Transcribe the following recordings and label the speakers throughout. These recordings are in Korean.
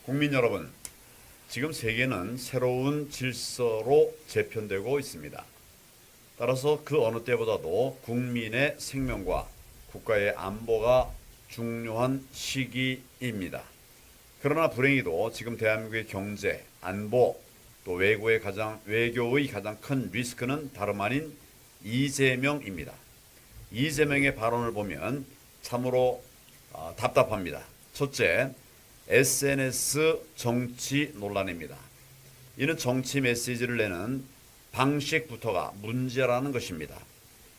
Speaker 1: 국민 여러분, 지금 세계는 새로운 질서로 재편되고 있습니다. 따라서 그 어느 때보다도 국민의 생명과 국가의 안보가 중요한 시기입니다. 그러나 불행히도 지금 대한민국의 경제, 안보, 또 외교의 가장 큰 리스크는 다름 아닌 이재명입니다. 이재명의 발언을 보면 참으로 답답합니다. 첫째, SNS 정치 논란입니다. 이는 정치 메시지를 내는 방식부터가 문제라는 것입니다.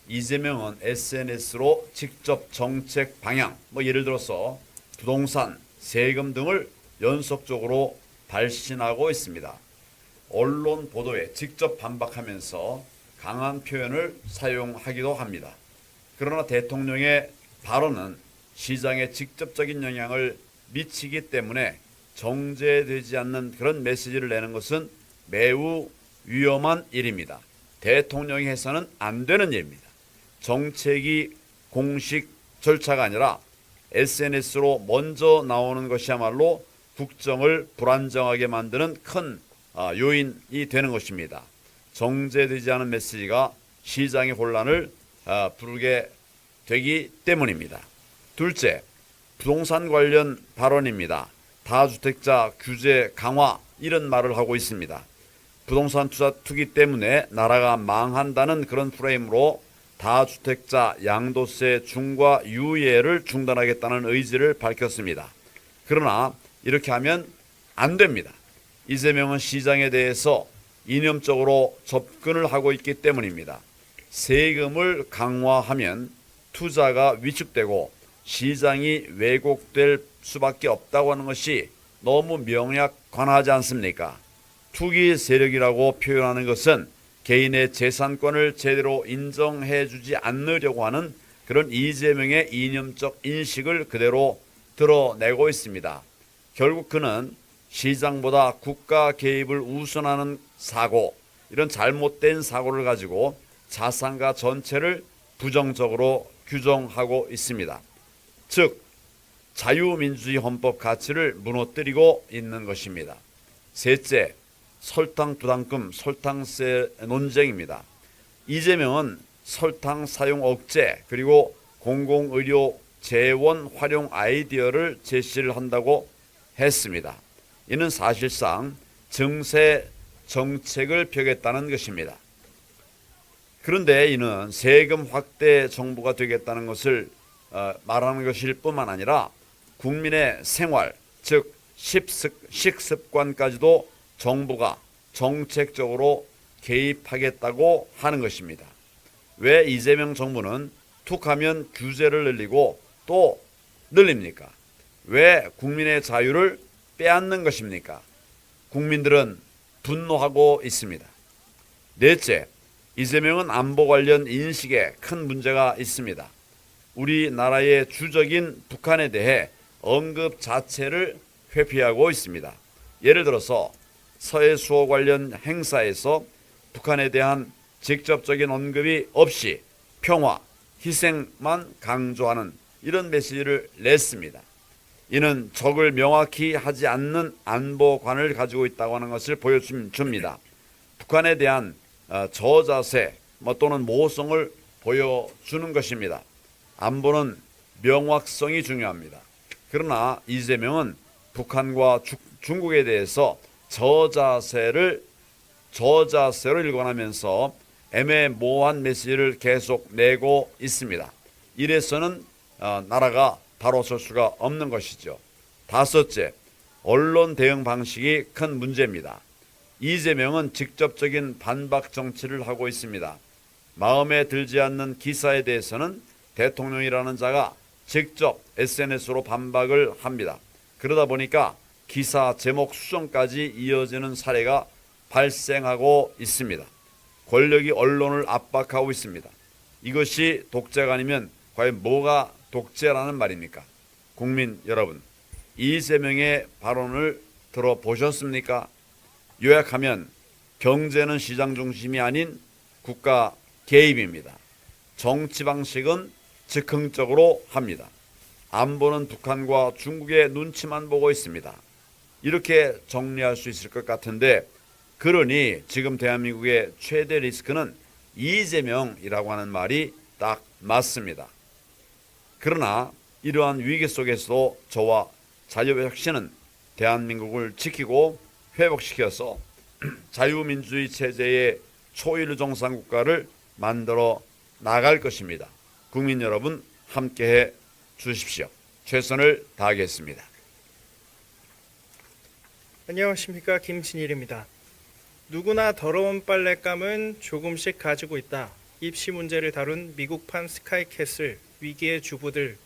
Speaker 1: 이재명은 SNS로 직접 정책 방향, 예를 들어서 부동산, 세금 등을 연속적으로 발신하고 있습니다. 언론 보도에 직접 반박하면서 강한 표현을 사용하기도 합니다. 그러나 대통령의 발언은 시장에 직접적인 영향을 미치기 때문에 정제되지 않는 그런 메시지를 내는 것은 매우 위험한 일입니다. 대통령이 해서는 안 되는 일입니다. 정책이 공식 절차가 아니라 SNS로 먼저 나오는 것이야말로 국정을 불안정하게 만드는 큰 요인이 되는 것입니다. 정제되지 않은 메시지가 시장의 혼란을 부르게 되기 때문입니다. 둘째, 부동산 관련 발언입니다. 다주택자 규제 강화 이런 말을 하고 있습니다. 부동산 투기 때문에 나라가 망한다는 그런 프레임으로 다주택자 양도세 중과 유예를 중단하겠다는 의지를 밝혔습니다. 그러나 이렇게 하면 안 됩니다. 이재명은 시장에 대해서 이념적으로 접근을 하고 있기 때문입니다. 세금을 강화하면 투자가 위축되고 시장이 왜곡될 수밖에 없다고 하는 것이 너무 명약관하지 않습니까? 투기 세력이라고 표현하는 것은 개인의 재산권을 제대로 인정해주지 않으려고 하는 그런 이재명의 이념적 인식을 그대로 드러내고 있습니다. 결국 그는 시장보다 국가 개입을 우선하는 사고, 이런 잘못된 사고를 가지고 자산가 전체를 부정적으로 규정하고 있습니다. 즉 자유민주주의 헌법 가치를 무너뜨리고 있는 것입니다. 셋째, 설탕 부담금, 설탕세 논쟁입니다. 이재명은 설탕 사용 억제 그리고 공공의료 재원 활용 아이디어를 제시를 한다고 했습니다. 이는 사실상 증세 정책을 펴겠다는 것입니다. 그런데 이는 세금 확대 정부가 되겠다는 것을 말하는 것일 뿐만 아니라 국민의 생활, 즉 식습관까지도 정부가 정책적으로 개입하겠다고 하는 것입니다. 왜 이재명 정부는 툭하면 규제를 늘리고 또 늘립니까? 왜 국민의 자유를 빼앗는 것입니까? 국민들은 분노하고 있습니다. 넷째, 이재명은 안보 관련 인식에 큰 문제가 있습니다. 우리나라의 주적인 북한에 대해 언급 자체를 회피하고 있습니다. 예를 들어서 서해수호 관련 행사에서 북한에 대한 직접적인 언급이 없이 평화, 희생만 강조하는 이런 메시지를 냈습니다. 이는 적을 명확히 하지 않는 안보관을 가지고 있다고 하는 것을 보여줍니다. 북한에 대한 저자세 또는 모호성을 보여주는 것입니다. 안보는 명확성이 중요합니다. 그러나 이재명은 북한과 중국에 대해서 저자세로 일관하면서 애매모호한 메시지를 계속 내고 있습니다. 이래서는 나라가 바로 설 수가 없는 것이죠. 다섯째, 언론 대응 방식이 큰 문제입니다. 이재명은 직접적인 반박 정치를 하고 있습니다. 마음에 들지 않는 기사에 대해서는 대통령이라는 자가 직접 SNS로 반박을 합니다. 그러다 보니까 기사 제목 수정까지 이어지는 사례가 발생하고 있습니다. 권력이 언론을 압박하고 있습니다. 이것이 독재가 아니면 과연 뭐가 독재라는 말입니까? 국민 여러분, 이재명의 발언을 들어보셨습니까? 요약하면 경제는 시장 중심이 아닌 국가 개입입니다. 정치 방식은 즉흥적으로 합니다. 안보는 북한과 중국의 눈치만 보고 있습니다. 이렇게 정리할 수 있을 것 같은데, 그러니 지금 대한민국의 최대 리스크는 이재명이라고 하는 말이 딱 맞습니다. 그러나 이러한 위기 속에서도 저와 자유혁신은 대한민국을 지키고 회복시켜서 자유민주주의 체제의 초일 정상국가를 만들어 나갈 것입니다. 국민 여러분 함께해 주십시오. 최선을 다하겠습니다.
Speaker 2: 안녕하십니까, 김진일입니다. 누구나 더러운 빨랫감은 조금씩 가지고 있다. 입시 문제를 다룬 미국판 스카이캐슬 위기의 주부들의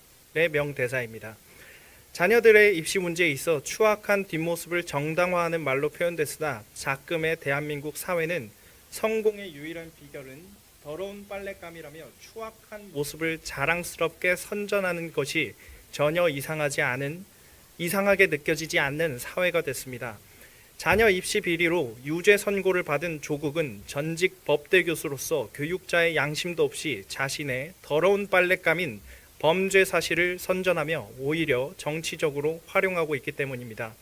Speaker 2: 명대사입니다. 자녀들의 입시 문제에 있어 추악한 뒷모습을 정당화하는 말로 표현됐으나 작금의 대한민국 사회는 성공의 유일한 비결은 더러운 빨랫감이라며 추악한 모습을 자랑스럽게 선전하는 것이 전혀 이상하게 느껴지지 않는 사회가 됐습니다. 자녀 입시 비리로 유죄 선고를 받은 조국은 전직 법대 교수로서 교육자의 양심도 없이 자신의 더러운 빨랫감인 범죄 사실을 선전하며 오히려 정치적으로 활용하고 있기 때문입니다.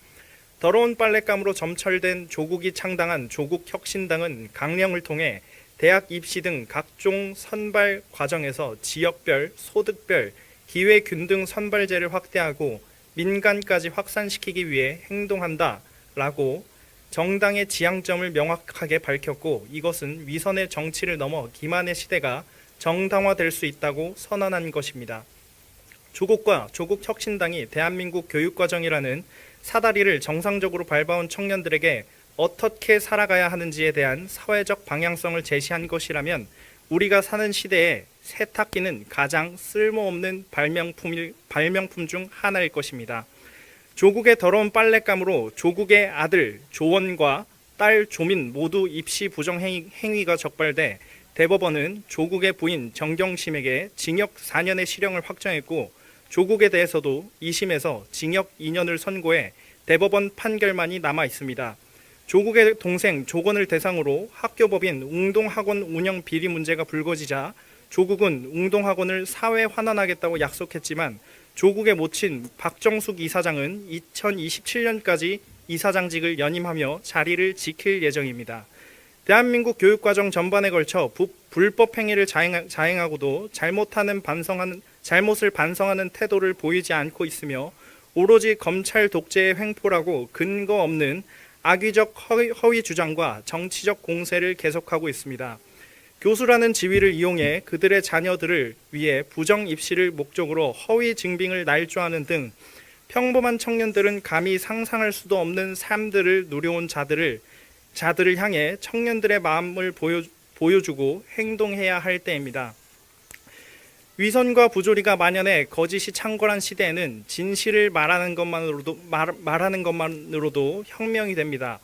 Speaker 2: 더러운 빨랫감으로 점철된 조국이 창당한 조국혁신당은 강령을 통해 대학 입시 등 각종 선발 과정에서 지역별, 소득별, 기회균등 선발제를 확대하고 민간까지 확산시키기 위해 행동한다라고 정당의 지향점을 명확하게 밝혔고, 이것은 위선의 정치를 넘어 기만의 시대가 정당화될 수 있다고 선언한 것입니다. 조국과 조국혁신당이 대한민국 교육과정이라는 사다리를 정상적으로 밟아온 청년들에게 어떻게 살아가야 하는지에 대한 사회적 방향성을 제시한 것이라면 우리가 사는 시대에 세탁기는 가장 쓸모없는 발명품 중 하나일 것입니다. 조국의 더러운 빨랫감으로 조국의 아들 조원과 딸 조민 모두 입시 부정 행위가 적발돼 대법원은 조국의 부인 정경심에게 징역 4년의 실형을 확정했고, 조국에 대해서도 2심에서 징역 2년을 선고해 대법원 판결만이 남아 있습니다. 조국의 동생 조건을 대상으로 학교법인 웅동학원 운영 비리 문제가 불거지자 조국은 웅동학원을 사회 환원하겠다고 약속했지만 조국의 모친 박정숙 이사장은 2027년까지 이사장직을 연임하며 자리를 지킬 예정입니다. 대한민국 교육과정 전반에 걸쳐 불법 행위를 자행하고도 잘못을 반성하는 태도를 보이지 않고 있으며 오로지 검찰 독재의 횡포라고 근거 없는 악의적 허위 주장과 정치적 공세를 계속하고 있습니다. 교수라는 지위를 이용해 그들의 자녀들을 위해 부정 입시를 목적으로 허위 증빙을 날조하는 등 평범한 청년들은 감히 상상할 수도 없는 삶들을 누려온 자들을 향해 청년들의 마음을 보여주고 행동해야 할 때입니다. 위선과 부조리가 만연해 거짓이 창궐한 시대에는 진실을 말하는 것만으로도 혁명이 됩니다.